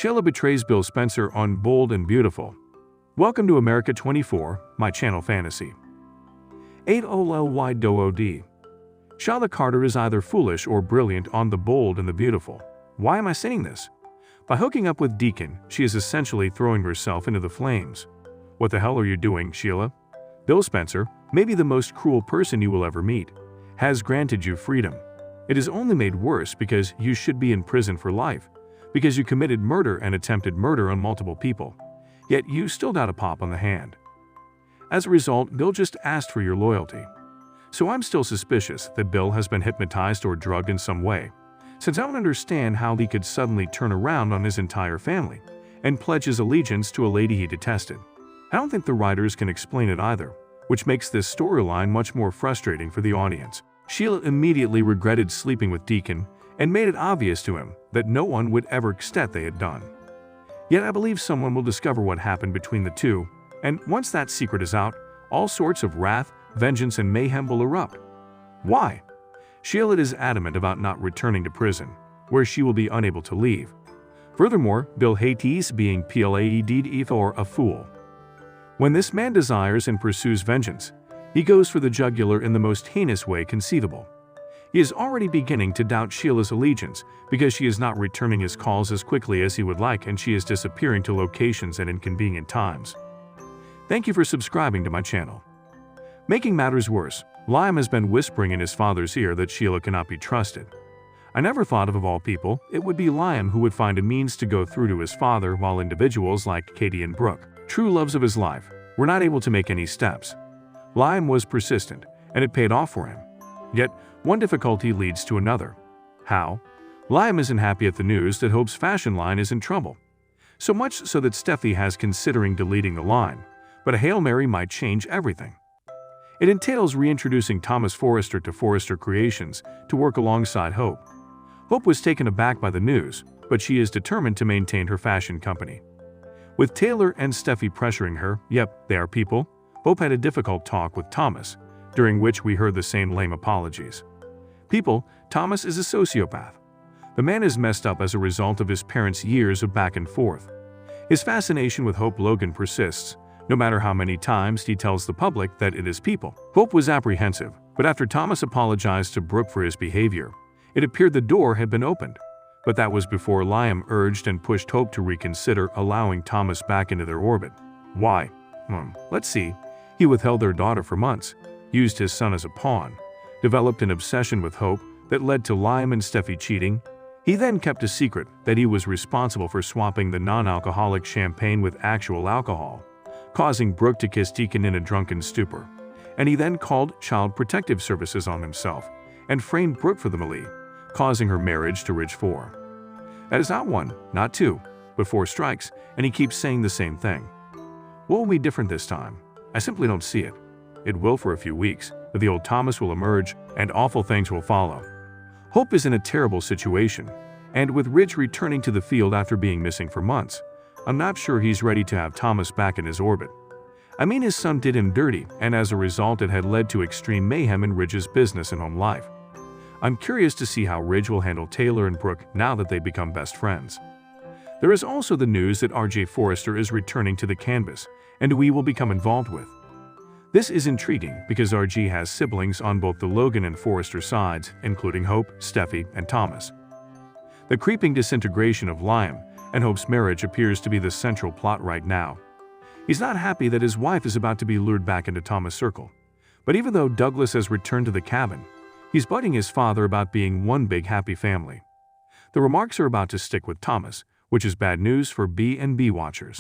Sheila betrays Bill Spencer on Bold and Beautiful. Welcome to America 24, my channel fantasy. 8OLY-DOOD. Sheila Carter is either foolish or brilliant on The Bold and the Beautiful. Why am I saying this? By hooking up with Deacon, she is essentially throwing herself into the flames. What the hell are you doing, Sheila? Bill Spencer, maybe the most cruel person you will ever meet, has granted you freedom. It is only made worse because you should be in prison for life, because you committed murder and attempted murder on multiple people. Yet you still got a pop on the hand. As a result, Bill just asked for your loyalty. So I'm still suspicious that Bill has been hypnotized or drugged in some way, since I don't understand how he could suddenly turn around on his entire family and pledge his allegiance to a lady he detested. I don't think the writers can explain it either, which makes this storyline much more frustrating for the audience. Sheila immediately regretted sleeping with Deacon and made it obvious to him that no one would ever accept they had done. Yet I believe someone will discover what happened between the two, and once that secret is out, all sorts of wrath, vengeance, and mayhem will erupt. Why? Sheila is adamant about not returning to prison, where she will be unable to leave. Furthermore, Bill hates being played for a fool. When this man desires and pursues vengeance, he goes for the jugular in the most heinous way conceivable. He is already beginning to doubt Sheila's allegiance because she is not returning his calls as quickly as he would like, and she is disappearing to locations at inconvenient times. Thank you for subscribing to my channel. Making matters worse, Liam has been whispering in his father's ear that Sheila cannot be trusted. I never thought of all people, it would be Liam who would find a means to go through to his father, while individuals like Katie and Brooke, true loves of his life, were not able to make any steps. Liam was persistent, and it paid off for him. Yet, one difficulty leads to another. How? Liam isn't happy at the news that Hope's fashion line is in trouble. So much so that Steffi has considering deleting the line, but a Hail Mary might change everything. It entails reintroducing Thomas Forrester to Forrester Creations to work alongside Hope. Hope was taken aback by the news, but she is determined to maintain her fashion company. With Taylor and Steffi pressuring her, yep, they are people, Hope had a difficult talk with Thomas, during which we heard the same lame apologies. People, Thomas is a sociopath. The man is messed up as a result of his parents' years of back and forth. His fascination with Hope Logan persists, no matter how many times he tells the public that it is people. Hope was apprehensive, but after Thomas apologized to Brooke for his behavior, it appeared the door had been opened. But that was before Liam urged and pushed Hope to reconsider allowing Thomas back into their orbit. Why? Let's see. He withheld their daughter for months, used his son as a pawn, developed an obsession with Hope that led to Liam and Steffi cheating. He then kept a secret that he was responsible for swapping the non-alcoholic champagne with actual alcohol, causing Brooke to kiss Deacon in a drunken stupor. And he then called Child Protective Services on himself and framed Brooke for the melee, causing her marriage to Ridge 4. That is not one, not two, but 4 strikes, and he keeps saying the same thing. What will be different this time? I simply don't see it. It will for a few weeks, but the old Thomas will emerge, and awful things will follow. Hope is in a terrible situation, and with Ridge returning to the field after being missing for months, I'm not sure he's ready to have Thomas back in his orbit. I mean, his son did him dirty, and as a result it had led to extreme mayhem in Ridge's business and home life. I'm curious to see how Ridge will handle Taylor and Brooke now that they become best friends. There is also the news that RJ Forrester is returning to the canvas, and we will become involved with. This is intriguing because RG has siblings on both the Logan and Forrester sides, including Hope, Steffi, and Thomas. The creeping disintegration of Liam and Hope's marriage appears to be the central plot right now. He's not happy that his wife is about to be lured back into Thomas' circle. But even though Douglas has returned to the cabin, he's bugging his father about being one big happy family. The remarks are about to stick with Thomas, which is bad news for B&B watchers.